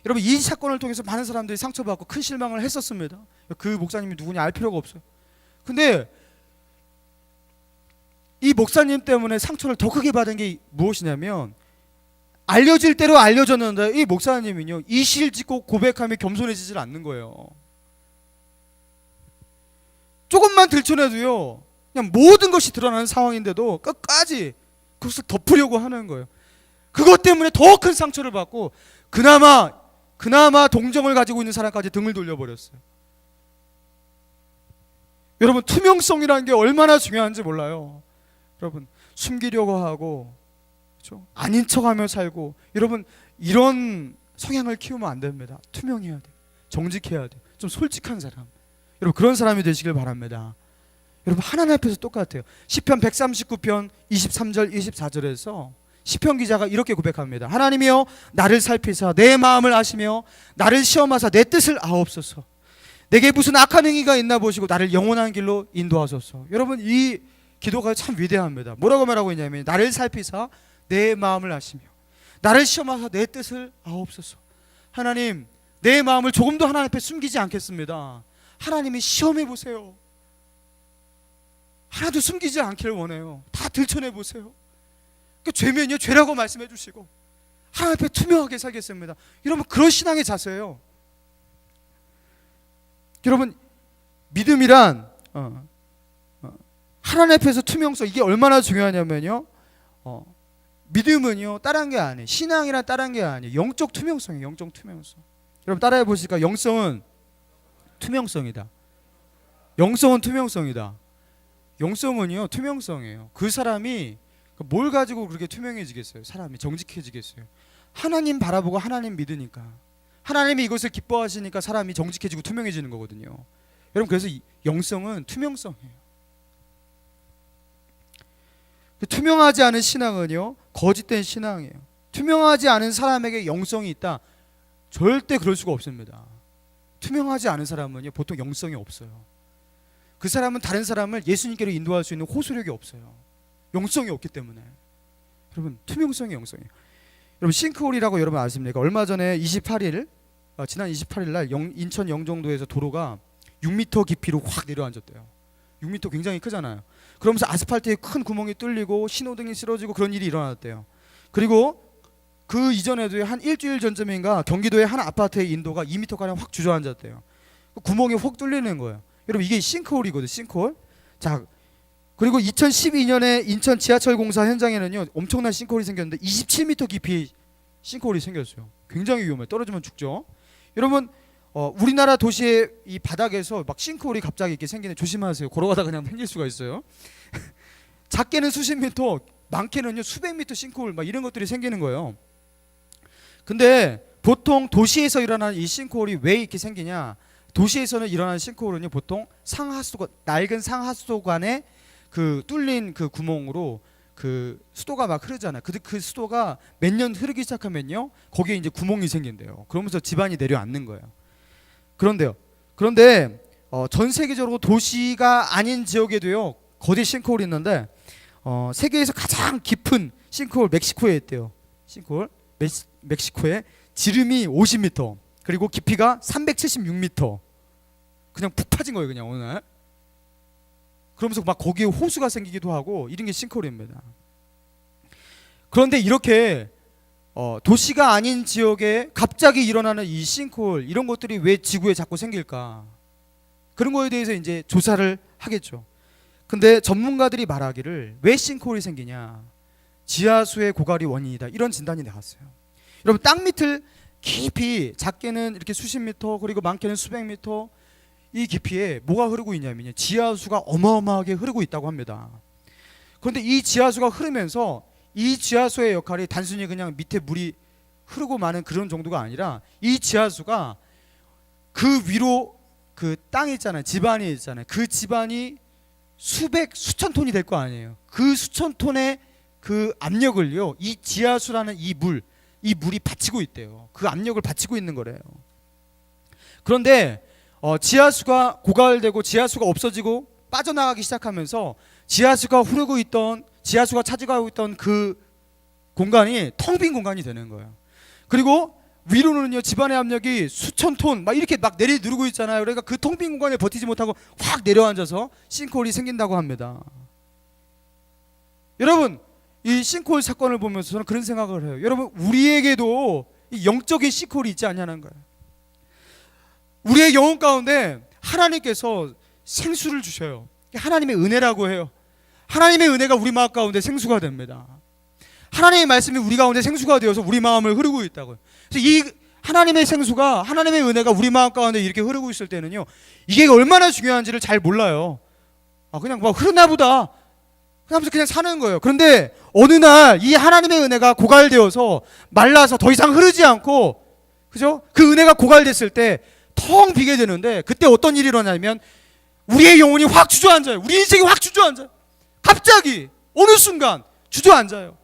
여러분, 이 사건을 통해서 많은 사람들이 상처받고 큰 실망을 했었습니다. 그 목사님이 누구냐 알 필요가 없어요. 근데 이 목사님 때문에 상처를 더 크게 받은 게 무엇이냐면, 알려질 대로 알려졌는데 이 목사님은요 이실 짓고 고백하며 겸손해지질 않는 거예요. 조금만 들춰내도요 그냥 모든 것이 드러나는 상황인데도 끝까지 그것을 덮으려고 하는 거예요. 그것 때문에 더 큰 상처를 받고 그나마 동정을 가지고 있는 사람까지 등을 돌려버렸어요. 여러분, 투명성이라는 게 얼마나 중요한지 몰라요. 여러분, 숨기려고 하고, 그렇죠? 아닌 척하며 살고, 여러분, 이런 성향을 키우면 안 됩니다. 투명해야 돼, 정직해야 돼, 좀 솔직한 사람. 여러분, 그런 사람이 되시길 바랍니다. 여러분, 하나님 앞에서 똑같아요. 시편 139편 23절 24절에서 시편 기자가 이렇게 고백합니다. 하나님이여 나를 살피사 내 마음을 아시며 나를 시험하사 내 뜻을 아옵소서. 내게 무슨 악한 행위가 있나 보시고 나를 영원한 길로 인도하소서. 여러분, 이 기도가 참 위대합니다. 뭐라고 말하고 있냐면, 나를 살피사 내 마음을 아시며 나를 시험하사 내 뜻을 아옵소서. 하나님, 내 마음을 조금도 하나님 앞에 숨기지 않겠습니다. 하나님이 시험해 보세요. 하나도 숨기지 않기를 원해요. 다 들춰내 보세요. 그 죄면요 죄라고 말씀해 주시고 하나님 앞에 투명하게 살겠습니다. 여러분, 그런 신앙의 자세예요. 여러분, 믿음이란 하나님 앞에서 투명성, 이게 얼마나 중요하냐면요 믿음은요 다른 게 아니에요. 신앙이란 다른 게 아니에요. 영적 투명성이에요. 영적 투명성. 여러분, 따라해 보실까요? 영성은 투명성이다. 영성은 투명성이다. 영성은요 투명성이에요. 그 사람이 뭘 가지고 그렇게 투명해지겠어요? 사람이 정직해지겠어요? 하나님 바라보고 하나님 믿으니까, 하나님이 이것을 기뻐하시니까 사람이 정직해지고 투명해지는 거거든요. 여러분, 그래서 영성은 투명성이에요. 투명하지 않은 신앙은요 거짓된 신앙이에요. 투명하지 않은 사람에게 영성이 있다? 절대 그럴 수가 없습니다. 투명하지 않은 사람은요 보통 영성이 없어요. 그 사람은 다른 사람을 예수님께로 인도할 수 있는 호소력이 없어요. 영성이 없기 때문에. 여러분, 투명성이 영성이에요. 여러분, 싱크홀이라고 여러분 아십니까? 얼마 전에 지난 28일 날 인천 영종도에서 도로가 6m 깊이로 확 내려앉았대요. 6m 굉장히 크잖아요. 그러면서 아스팔트에 큰 구멍이 뚫리고 신호등이 쓰러지고 그런 일이 일어났대요. 그리고 그 이전에도 한 일주일 전쯤인가 경기도의 한 아파트의 인도가 2m가량 확 주저앉았대요. 구멍이 확 뚫리는 거예요. 여러분, 이게 싱크홀이거든요. 싱크홀. 자, 그리고 2012년에 인천 지하철 공사 현장에는요 엄청난 싱크홀이 생겼는데 27m 깊이 싱크홀이 생겼어요. 굉장히 위험해요. 떨어지면 죽죠. 여러분, 우리나라 도시의 이 바닥에서 막 싱크홀이 갑자기 이렇게 생기는, 조심하세요. 걸어가다가 그냥 생길 수가 있어요. 작게는 수십 미터, 많게는요 수백 미터 싱크홀 막 이런 것들이 생기는 거예요. 근데 보통 도시에서 일어나는 이 싱크홀이 왜 이렇게 생기냐? 도시에서는 일어나는 싱크홀은요 보통 상하수도, 낡은 상하수도관에 그 뚫린 그 구멍으로 그 수도가 막 흐르잖아요. 그 수도가 몇 년 흐르기 시작하면요 거기에 이제 구멍이 생긴대요. 그러면서 집안이 내려앉는 거예요. 그런데 전 세계적으로 도시가 아닌 지역에도요 거대 싱크홀이 있는데 세계에서 가장 깊은 싱크홀 멕시코에 있대요. 싱크홀 멕시코에 지름이 50m 그리고 깊이가 376m. 그냥 푹 파진 거예요, 그냥 어느 날. 그러면서 막 거기에 호수가 생기기도 하고 이런 게 싱크홀입니다. 그런데 이렇게 도시가 아닌 지역에 갑자기 일어나는 이 싱크홀, 이런 것들이 왜 지구에 자꾸 생길까? 그런 거에 대해서 이제 조사를 하겠죠. 근데 전문가들이 말하기를 왜 싱크홀이 생기냐? 지하수의 고갈이 원인이다. 이런 진단이 나왔어요. 여러분, 땅 밑을 깊이, 작게는 이렇게 수십 미터 그리고 많게는 수백 미터 이 깊이에 뭐가 흐르고 있냐면요 지하수가 어마어마하게 흐르고 있다고 합니다. 그런데 이 지하수가 흐르면서 이 지하수의 역할이 단순히 그냥 밑에 물이 흐르고 마는 그런 정도가 아니라 이 지하수가 그 위로 그 땅이 있잖아요. 집안이 있잖아요. 그 집안이 수천 톤이 될 거 아니에요. 그 수천 톤의 그 압력을요 이 지하수라는 이 물이 받치고 있대요. 그 압력을 받치고 있는 거래요. 그런데 지하수가 고갈되고 지하수가 없어지고 빠져나가기 시작하면서 지하수가 흐르고 있던, 지하수가 차지하고 있던 그 공간이 텅 빈 공간이 되는 거예요. 그리고 위로는요, 집안의 압력이 수천 톤 막 이렇게 막 내리 누르고 있잖아요. 그러니까 그 텅 빈 공간에 버티지 못하고 확 내려앉아서 싱크홀이 생긴다고 합니다. 여러분, 이 싱크홀 사건을 보면서 저는 그런 생각을 해요. 여러분, 우리에게도 이 영적인 싱크홀이 있지 않냐는 거예요. 우리의 영혼 가운데 하나님께서 생수를 주셔요. 하나님의 은혜라고 해요. 하나님의 은혜가 우리 마음 가운데 생수가 됩니다. 하나님의 말씀이 우리 가운데 생수가 되어서 우리 마음을 흐르고 있다고요. 그래서 이 하나님의 생수가, 하나님의 은혜가 우리 마음 가운데 이렇게 흐르고 있을 때는요, 이게 얼마나 중요한지를 잘 몰라요. 그냥 뭐 흐르나 보다 하면서 그냥 사는 거예요. 그런데 어느 날 이 하나님의 은혜가 고갈되어서 말라서 더 이상 흐르지 않고, 그죠? 그 은혜가 고갈됐을 때 텅 비게 되는데, 그때 어떤 일이 일어나냐면 우리의 영혼이 확 주저앉아요. 우리 인생이 확 주저앉아요. 갑자기 어느 순간 주저앉아요.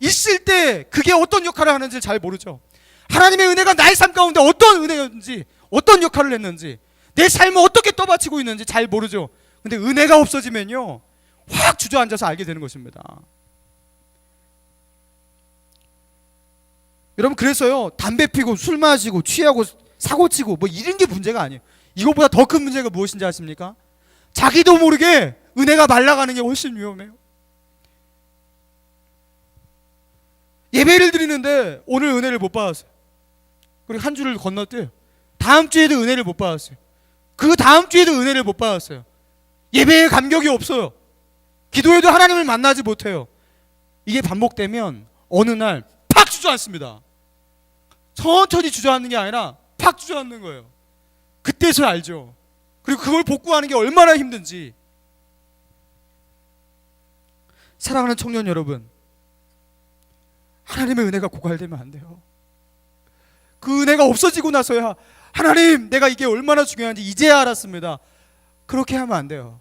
있을 때 그게 어떤 역할을 하는지 잘 모르죠. 하나님의 은혜가 나의 삶 가운데 어떤 은혜였는지, 어떤 역할을 했는지, 내 삶을 어떻게 떠받치고 있는지 잘 모르죠. 근데 은혜가 없어지면요, 확 주저앉아서 알게 되는 것입니다. 여러분, 그래서요, 담배 피고 술 마시고 취하고 사고치고 뭐 이런 게 문제가 아니에요. 이것보다 더 큰 문제가 무엇인지 아십니까? 자기도 모르게 은혜가 말라가는 게 훨씬 위험해요. 예배를 드리는데 오늘 은혜를 못 받았어요. 그리고 한 주를 건넜대요. 다음 주에도 은혜를 못 받았어요. 그 다음 주에도 은혜를 못 받았어요. 예배에 감격이 없어요. 기도해도 하나님을 만나지 못해요. 이게 반복되면 어느 날 팍 주저앉습니다. 천천히 주저앉는 게 아니라 팍 주저앉는 거예요. 그때서 알죠. 그리고 그걸 복구하는 게 얼마나 힘든지. 사랑하는 청년 여러분, 하나님의 은혜가 고갈되면 안 돼요. 그 은혜가 없어지고 나서야 하나님, 내가 이게 얼마나 중요한지 이제야 알았습니다. 그렇게 하면 안 돼요.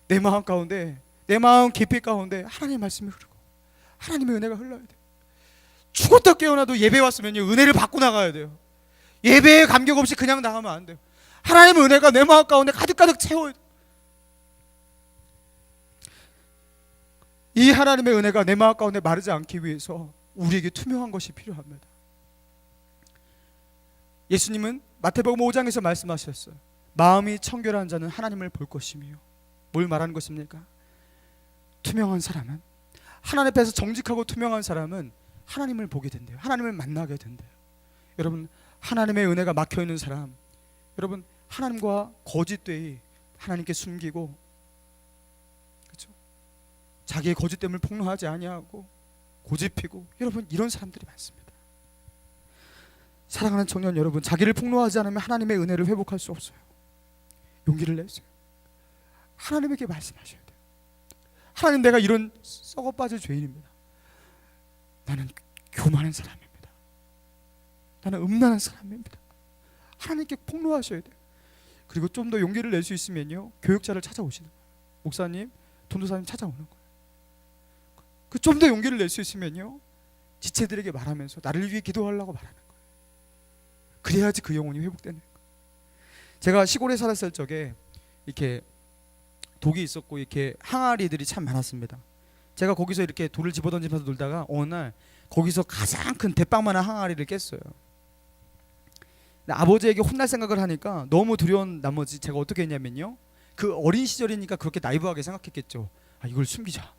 내 마음 가운데, 내 마음 깊이 가운데 하나님의 말씀이 흐르고 하나님의 은혜가 흘러야 돼요. 죽었다 깨어나도 예배 왔으면요, 은혜를 받고 나가야 돼요. 예배에 감격 없이 그냥 나가면 안 돼요. 하나님의 은혜가 내 마음 가운데 가득가득 채워야 돼요. 이 하나님의 은혜가 내 마음 가운데 마르지 않기 위해서 우리에게 투명한 것이 필요합니다. 예수님은 마태복음 5장에서 말씀하셨어요. 마음이 청결한 자는 하나님을 볼 것이며. 뭘 말하는 것입니까? 투명한 사람은, 하나님 앞에서 정직하고 투명한 사람은 하나님을 보게 된대요. 하나님을 만나게 된대요. 여러분, 하나님의 은혜가 막혀있는 사람, 여러분, 하나님과 거짓되이 하나님께 숨기고, 그렇죠? 자기의 거짓됨을 폭로하지 아니하고 고집피고, 여러분, 이런 사람들이 많습니다. 사랑하는 청년 여러분, 자기를 폭로하지 않으면 하나님의 은혜를 회복할 수 없어요. 용기를 내세요. 하나님에게 말씀하셔야 돼요. 하나님, 내가 이런 썩어 빠질 죄인입니다. 나는 교만한 사람입니다. 나는 음란한 사람입니다. 하나님께 폭로하셔야 돼요. 그리고 좀 더 용기를 낼 수 있으면요, 교육자를 찾아오시는 거예요. 목사님, 전도사님 찾아오는 거예요. 그 좀 더 용기를 낼 수 있으면요, 지체들에게 말하면서 나를 위해 기도하려고 말하는 거예요. 그래야지 그 영혼이 회복되는 거예요. 제가 시골에 살았을 적에 이렇게 독이 있었고 이렇게 항아리들이 참 많았습니다. 제가 거기서 이렇게 돌을 집어던지면서 놀다가 어느 날 거기서 가장 큰 대빵만한 항아리를 깼어요. 아버지에게 혼날 생각을 하니까 너무 두려운 나머지 제가 어떻게 했냐면요, 그 어린 시절이니까 그렇게 나이브하게 생각했겠죠. 이걸 숨기자,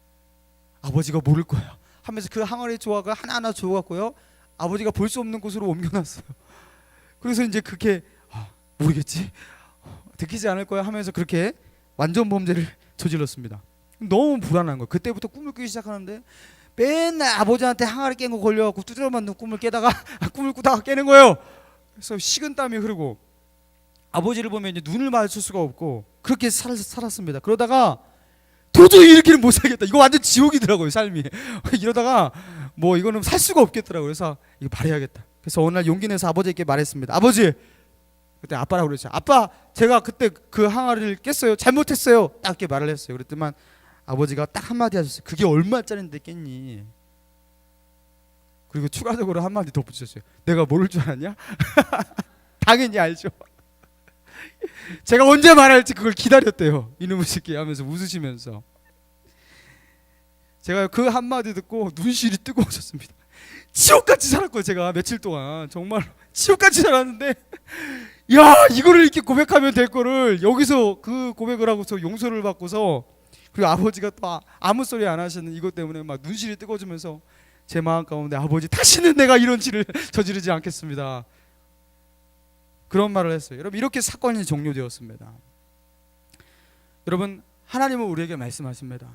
아버지가 모를 거야 하면서 그 항아리 조각을 하나하나 주워갖고요, 아버지가 볼 수 없는 곳으로 옮겨놨어요. 그래서 이제 그렇게 모르겠지, 들키지 않을 거야 하면서 그렇게 완전 범죄를 저질렀습니다. 너무 불안한 거예요. 그때부터 꿈을 꾸기 시작하는데 맨날 아버지한테 항아리 깬 거 걸려갖고 두드려 맞는 꿈을 깨다가 꿈을 꾸다가 깨는 거예요. 그래서 식은땀이 흐르고 아버지를 보면 이제 눈을 마주칠 수가 없고 그렇게 살았습니다. 그러다가 도저히 이렇게는 못 살겠다. 이거 완전 지옥이더라고요, 삶이. 이러다가 뭐 이거는 살 수가 없겠더라고요. 그래서 이거 말해야겠다. 그래서 어느 날 용기 내서 아버지에게 말했습니다. 아버지, 그때 아빠라고 그랬죠. 아빠, 제가 그때 그 항아리를 깼어요. 잘못했어요. 딱 이렇게 말을 했어요. 그랬더만 아버지가 딱 한마디 하셨어요. 그게 얼마짜리인데 깼니? 그리고 추가적으로 한마디 더 붙였어요. 내가 모를 줄 알았냐? 당연히 알죠. 제가 언제 말할지 그걸 기다렸대요. 이놈의 새끼 하면서 웃으시면서. 제가 그 한마디 듣고 눈시울이 뜨거워졌습니다. 지옥같이 살았고요. 제가 며칠 동안 정말 지옥같이 살았는데, 야, 이거를 이렇게 고백하면 될 거를 여기서 그 고백을 하고서 용서를 받고서, 그리고 아버지가 또 아무 소리 안 하시는 이것 때문에 막 눈시울이 뜨거워지면서 제 마음 가운데, 아버지 다시는 내가 이런 짓을 저지르지 않겠습니다, 그런 말을 했어요. 여러분, 이렇게 사건이 종료되었습니다. 여러분, 하나님은 우리에게 말씀하십니다.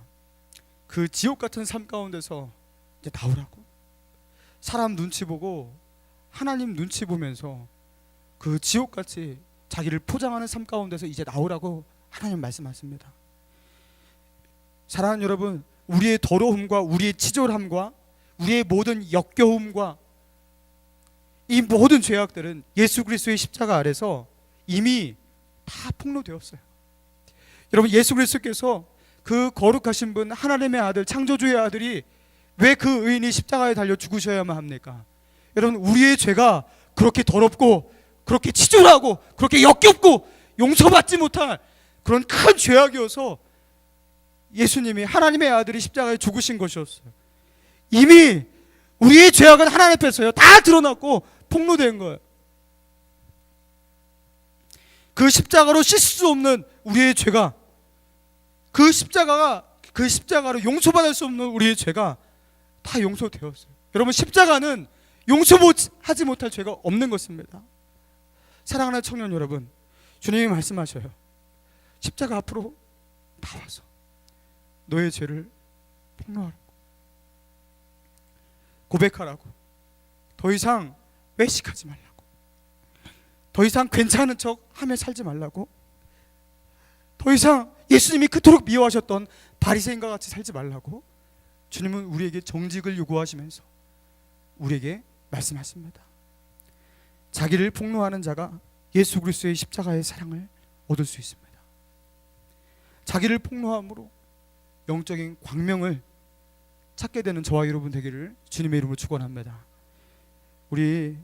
그 지옥 같은 삶 가운데서 이제 나오라고. 사람 눈치 보고 하나님 눈치 보면서 그 지옥같이 자기를 포장하는 삶 가운데서 이제 나오라고 하나님 말씀하십니다. 사랑하는 여러분, 우리의 더러움과 우리의 치졸함과 우리의 모든 역겨움과 이 모든 죄악들은 예수 그리스도의 십자가 아래서 이미 다 폭로되었어요. 여러분, 예수 그리스도께서 그 거룩하신 분, 하나님의 아들, 창조주의 아들이 왜 그 의인이 십자가에 달려 죽으셔야만 합니까? 여러분, 우리의 죄가 그렇게 더럽고 그렇게 치졸하고 그렇게 역겹고 용서받지 못할 그런 큰 죄악이어서 예수님이, 하나님의 아들이 십자가에 죽으신 것이었어요. 이미 우리의 죄악은 하나님 앞에서요 다 드러났고 폭로된 거예요. 그 십자가로 씻을 수 없는 우리의 죄가, 그 십자가로 용서받을 수 없는 우리의 죄가 다 용서되었어요. 여러분, 십자가는 용서하지 못할 죄가 없는 것입니다. 사랑하는 청년 여러분, 주님이 말씀하셔요. 십자가 앞으로 나와서 너의 죄를 폭로하라고, 고백하라고. 더 이상 외식하지 말라고, 더 이상 괜찮은 척 하며 살지 말라고, 더 이상 예수님이 그토록 미워하셨던 바리새인과 같이 살지 말라고 주님은 우리에게 정직을 요구하시면서 우리에게 말씀하십니다. 자기를 폭로하는 자가 예수 그리스도의 십자가의 사랑을 얻을 수 있습니다. 자기를 폭로함으로 영적인 광명을 찾게 되는 저와 여러분 되기를 주님의 이름으로 축원합니다. 우리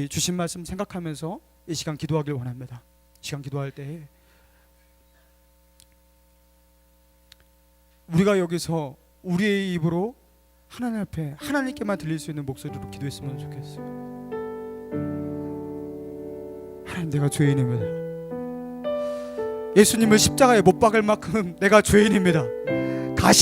주신 말씀 생각하면서 이 시간 기도하길 원합니다. 이 시간 기도할 때 우리가 여기서 우리의 입으로 하나님 앞에 하나님께만 들릴 수 있는 목소리로 기도했으면 좋겠어요. 하나님, 내가 죄인입니다. 예수님을 십자가에 못 박을 만큼 내가 죄인입니다.